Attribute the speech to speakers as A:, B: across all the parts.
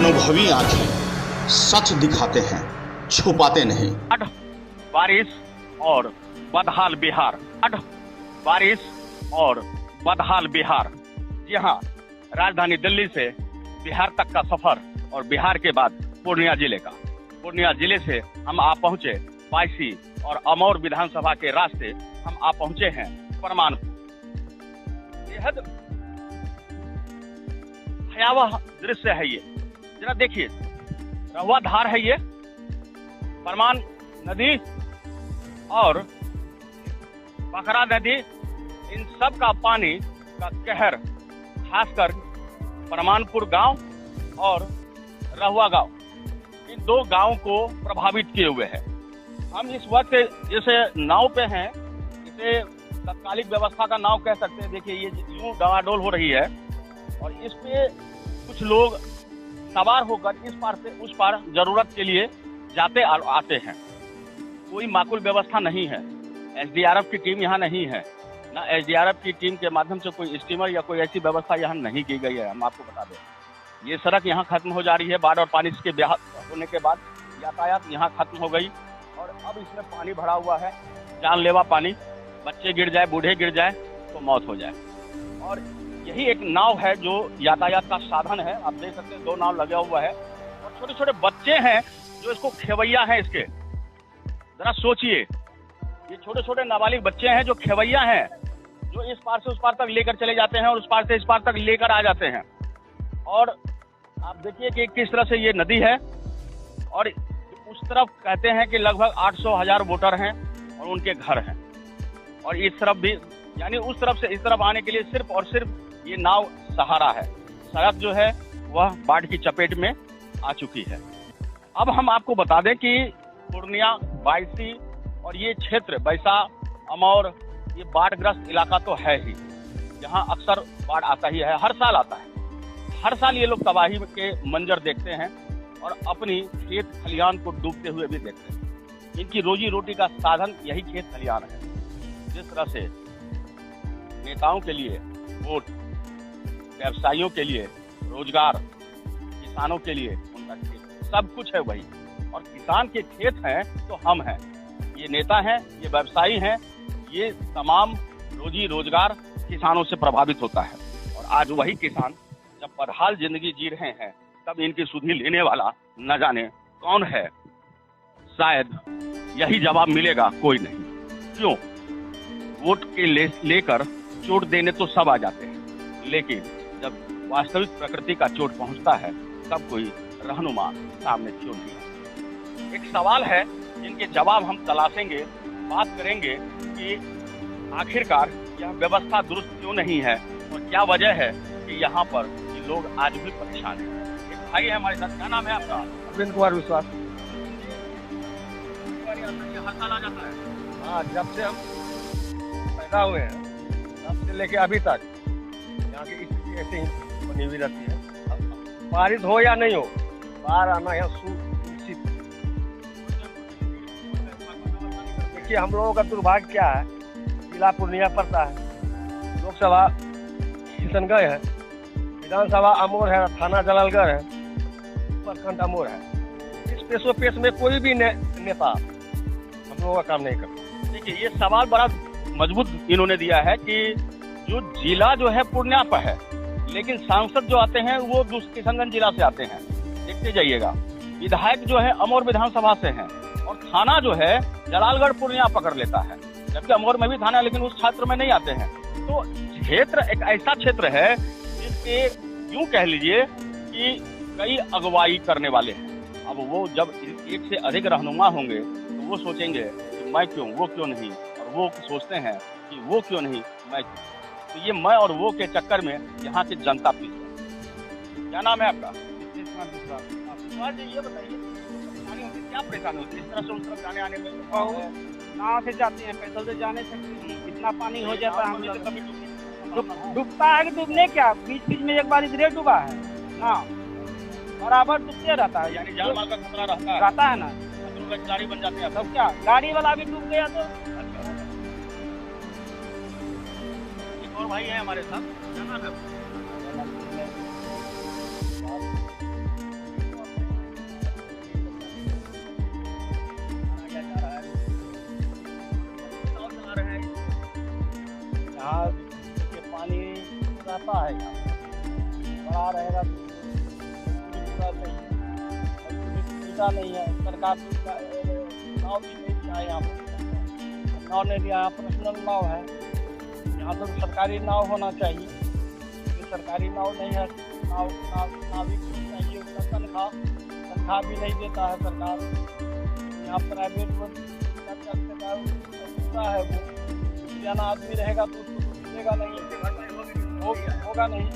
A: अनुभवी आंखें सच दिखाते हैं, छुपाते नहीं।
B: बारिश और बदहाल बिहार, बारिश और बदहाल बिहार। जी हाँ, राजधानी दिल्ली से बिहार तक का सफर और बिहार के बाद पूर्णिया जिले से हम आ पहुंचे बायसी और अमौर विधानसभा के रास्ते हम आ पहुंचे हैं परमानपुर। बेहद भयावह दृश्य है ये, जरा देखिए। रहुआ धार है ये, परमान नदी और बकरा नदी, इन सब का पानी का कहर खासकर परमानपुर गांव और रहुआ गांव, इन दो गांवों को प्रभावित किए हुए है। हम इस वक्त जैसे नाव पे हैं, इसे तत्कालिक व्यवस्था का नाव कह सकते हैं। देखिए ये यूं डावाडोल हो रही है और इस पे कुछ लोग सवार होकर इस पार से उस पार जरूरत के लिए जाते आते हैं। कोई माकूल व्यवस्था नहीं है। एसडीआरएफ की टीम यहाँ नहीं है, ना एसडीआरएफ की टीम के माध्यम से कोई स्टीमर या कोई ऐसी व्यवस्था यहाँ नहीं की गई है। हम आपको बता दें, ये सड़क यहाँ खत्म हो जा रही है। बाढ़ और पानी के होने के बाद यातायात यहाँ खत्म हो गई और अब इसमें पानी भरा हुआ है, जानलेवा पानी। बच्चे गिर जाए, बूढ़े गिर जाए तो मौत हो जाए। और यही एक नाव है जो यातायात का साधन है। आप देख सकते हैं, दो नाव लगा हुआ है और छोटे छोटे बच्चे हैं जो इसको खेवैया हैं इसके। जरा सोचिए, ये छोटे छोटे नाबालिग बच्चे हैं जो खेवैया हैं, जो इस पार से उस पार तक लेकर चले जाते हैं और उस पार से इस पार तक लेकर आ जाते हैं। और आप देखिए कि किस तरह से ये नदी है और उस तरफ कहते हैं कि लगभग 800,000 वोटर हैं और उनके घर हैं। और इस तरफ भी, यानी उस तरफ से इस तरफ आने के लिए सिर्फ और सिर्फ ये नाव सहारा है। सड़क जो है वह बाढ़ की चपेट में आ चुकी है। अब हम आपको बता दें कि पूर्णिया, बायसी और ये क्षेत्र बैसा, अमौर, ये बाढ़ग्रस्त इलाका तो है ही। यहाँ अक्सर बाढ़ आता ही है, हर साल आता है। हर साल ये लोग तबाही के मंजर देखते हैं और अपनी खेत खलियान को डूबते हुए भी देखते हैं। इनकी रोजी रोटी का साधन यही खेत खलियान है। जिस तरह से नेताओं के लिए वोट, व्यवसायियों के लिए रोजगार, किसानों के लिए उनका खेत, सब कुछ है वही। और किसान के खेत हैं तो हम हैं, ये नेता हैं, ये व्यवसायी हैं, ये तमाम रोजी रोजगार किसानों से प्रभावित होता है। और आज वही किसान जब बदहाल जिंदगी जी रहे हैं, तब इनकी सुधि लेने वाला न जाने कौन है। शायद यही जवाब मिलेगा, कोई नहीं। क्यों? वोट के लेकर चोट देने तो सब आ जाते हैं, लेकिन जब वास्तविक प्रकृति का चोट पहुंचता है तब कोई रहनुमा सामने क्यों नहीं आता। एक सवाल है जिनके जवाब हम तलाशेंगे, बात करेंगे कि आखिरकार यह व्यवस्था दुरुस्त क्यों नहीं है और क्या वजह है कि यहाँ पर ये लोग आज भी परेशान हैं। एक भाई है हमारे साथ, क्या नाम है आपका?
C: अरविंद कुमार विश्वास।
B: हर साल आ जाता है?
C: हाँ, जब से हम पैदा हुए हैं तब से लेके अभी तक यहाँ की स्थिति ऐसे ही बनी हुई रहती है। बारिश हो या नहीं हो, बाहर आना यहाँ सुनिश्चित। देखिए, हम लोगों का दुर्भाग्य क्या है, जिला पूर्णिया पड़ता है, लोकसभा किशनगंज है, विधानसभा अमौर है, थाना जलालगढ़ है, प्रखंड अमौर है। इस पेशो पेश में कोई भी नेता हम लोगों का काम नहीं करता।
B: देखिए, ये सवाल बड़ा मजबूत इन्होंने दिया है कि जो जिला जो है पूर्णिया पर है, लेकिन सांसद जो आते हैं वो किशनगंज जिला से आते हैं। देखते जाइएगा, विधायक जो है अमौर विधानसभा से हैं और थाना जो है जलालगढ़ पूर्णिया पकड़ लेता है, जबकि अमौर में भी थाना, लेकिन उस क्षेत्र में नहीं आते हैं। तो क्षेत्र एक ऐसा क्षेत्र है जिसके यूं कह लीजिए कि कई अगुवाई करने वाले हैं। अब वो जब एक से अधिक रहनुमा होंगे तो वो सोचेंगे कि मैं क्यों, वो क्यों नहीं, और वो सोचते हैं कि वो क्यों नहीं, मैं क्यों। तो ये मैं और वो के चक्कर में यहाँ की जनता पीछे। क्या नाम है आपका? विश्वास जी, ये बताइए परेशानी होती, क्या परेशानी होती है इस तरह से उस तरफ जाने आने में?
D: नाव से जाते हैं, पैदल से जाने सकते, इतना पानी हो जाता है। हम लोग डूबता है कि डूबने क्या, बीच बीच में एक बार इधर डूबा है ना, बराबर डूबते रहता है।
B: यानी जान माल का खतरा
D: रहता है ना,
B: गाड़ी बन जाती है।
D: तब क्या, गाड़ी वाला भी डूब गया तो।
B: एक और भाई है हमारे साथ, क्या नाम है?
D: आता है यहाँ बड़ा रहेगा तो सुविधा नहीं है। सरकार नाव भी नहीं दिया है यहाँ पर, नाव नहीं दिया, यहाँ पर्सनल नाव है। यहाँ तो सरकारी नाव होना चाहिए, ये सरकारी नाव नहीं है। नाविक को चाहिए उसका तनख्वाह भी नहीं देता है सरकार। यहाँ प्राइवेट है, वो जाना आदमी रहेगा तो उसको मिलेगा नहीं, होगा नहीं।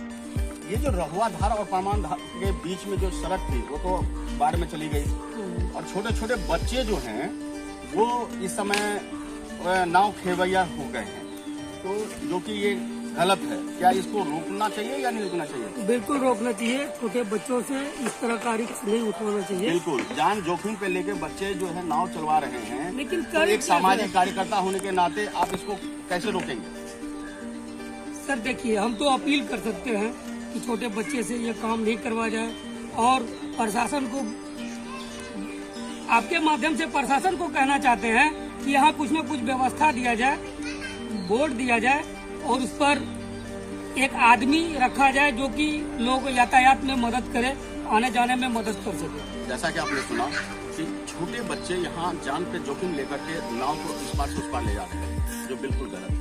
A: ये जो रहुआ धार और परमान धार के बीच में जो सड़क थी वो तो बाढ़ में चली गई, और छोटे छोटे बच्चे जो हैं वो इस समय नाव खेवैया हो गए हैं, तो जो कि ये गलत है। क्या इसको रोकना चाहिए या नहीं रोकना चाहिए?
E: बिल्कुल रोकना चाहिए। छोटे बच्चों से इस तरह का रिस्क नहीं उठाना चाहिए।
A: बिल्कुल, जान जोखिम पे लेके बच्चे जो है नाव चलवा रहे हैं,
E: लेकिन
A: तो एक सामाजिक कार्यकर्ता होने के नाते आप इसको कैसे रोकेंगे?
E: सर देखिए, हम तो अपील कर सकते हैं कि छोटे बच्चे से ये काम नहीं करवा जाए, और प्रशासन को, आपके माध्यम से प्रशासन को कहना चाहते हैं कि यहाँ कुछ न कुछ व्यवस्था दिया जाए, बोर्ड दिया जाए, और उस पर एक आदमी रखा जाए जो कि लोग यातायात में मदद करे, आने जाने में मदद कर सके।
A: जैसा कि आपने सुना कि छोटे बच्चे यहाँ जान पे जोखिम लेकर के नाव को इस पार से उस पार ले जा रहे हैं, जो बिल्कुल गलत है।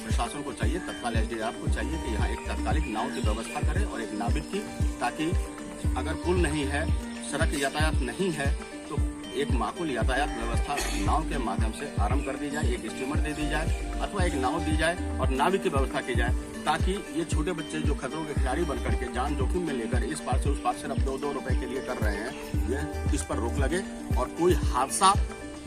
A: प्रशासन को चाहिए, तत्काल SDR को चाहिए कि यहाँ एक तात्कालिक नाव की व्यवस्था करे और एक नाविक की, ताकि अगर पुल नहीं है, सड़क यातायात नहीं है, तो एक माकूल यातायात व्यवस्था नाव के माध्यम से आरंभ कर दी जाए, एक स्टीमर दे दी जाए अथवा एक नाव दी जाए और नाविक की व्यवस्था की जाए, ताकि ये छोटे बच्चे जो खतरों के खिलाड़ी बनकर के जान जोखिम में लेकर इस पार से उस पार सिर्फ 2-2 रुपए के लिए कर रहे हैं, ये इस पर रोक लगे और कोई हादसा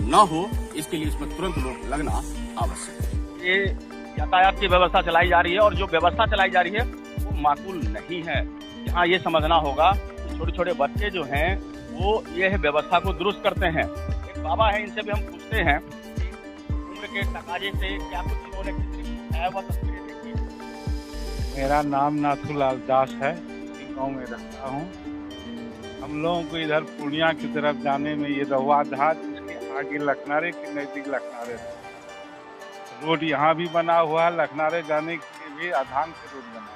A: न हो, इसके लिए इस पर तुरंत रोक लगना आवश्यक है।
B: ये यातायात की व्यवस्था चलाई जा रही है और जो व्यवस्था चलाई जा रही है वो माकूल नहीं है। यहाँ ये समझना होगा कि छोटे छोटे बच्चे जो हैं वो यह व्यवस्था को दुरुस्त करते हैं। एक बाबा है, इनसे भी हम पूछते हैं कि उम्र के तकाजे से क्या कुछ इन्होंने कितनी वह तस्वीरें देखी।
F: मेरा नाम नाथूलाल दास है, गाँव में रहता हूँ। हम लोगों को इधर पूर्णिया की तरफ जाने में ये रहुआ धार, इसके आगे लखनारे के नज़दीक लखनारे रोड यहाँ भी बना हुआ है, लखनारे जाने के लिए भी आधान से रोड बना है,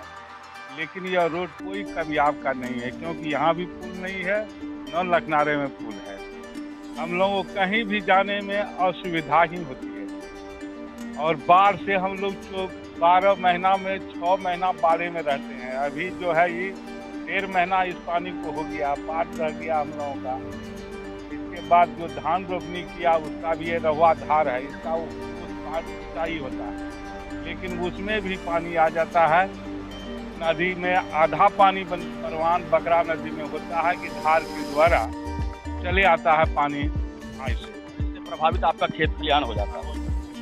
F: लेकिन यह रोड कोई कामयाब का नहीं है, क्योंकि यहाँ भी पुल नहीं है, न लखनारे में पुल है। हम लोगों को कहीं भी जाने में असुविधा ही होती है, और बाढ़ से हम लोग जो 12 महीना में 6 महीना बाढ़ में रहते हैं। अभी जो है ये 1.5 महीना इस पानी को हो गया, पाट रह गया हम लोगों का। इसके बाद जो धान रोपनी किया उसका भी ये रहुआ धार है, इसका सिंचाई होता है, लेकिन उसमें भी पानी आ जाता है। नदी में आधा पानी परवान बकरा नदी में होता है कि धार के द्वारा चले आता है पानी, इससे
B: प्रभावित आपका खेत खलिहान हो जाता है।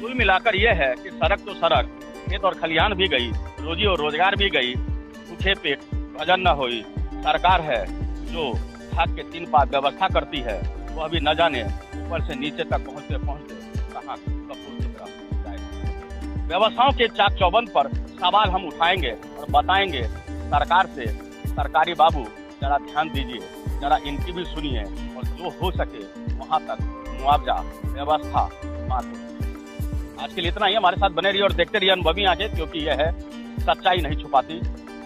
B: कुल मिलाकर यह है कि सड़क तो सड़क, खेत और खलिहान भी गई, रोजी और रोजगार भी गई, भूखे पेट भजन न हुई। सरकार है जो भाग के 3 पात व्यवस्था करती है, वो अभी न जाने ऊपर से नीचे तक पहुँचते कहाँ कपूर की तरफ जाए। व्यवस्थाओं के चाक चौबंद पर सवाल हम उठाएंगे और बताएंगे सरकार से, सरकारी बाबू जरा ध्यान दीजिए, जरा इनकी भी सुनिए, और जो हो सके वहाँ तक मुआवजा व्यवस्था मात्र। आज के लिए इतना ही। हमारे साथ बने रहिए और देखते रहिए अनुभवी आंखें, क्योंकि यह है सच्चाई नहीं छुपाती,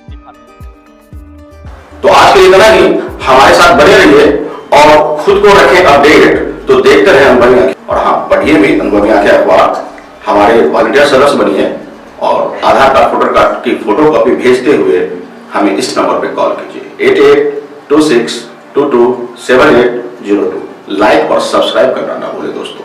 B: दिखाती।
G: तो आज के लिए इतना ही। हमारे साथ बने रहिए और खुद को रखें अपडेट, तो देखते रहे अनुभवी आंखें। और हाँ, पढ़िए भी अनुभवी आंखें अखबार, हमारे वॉलंटियर सदस्य बनिए, और आधार कार्ड वोटर कार्ड की फोटो कॉपी भेजते हुए हमें इस नंबर पे कॉल कीजिए 8826227802। लाइक और सब्सक्राइब करना ना भूलें दोस्तों।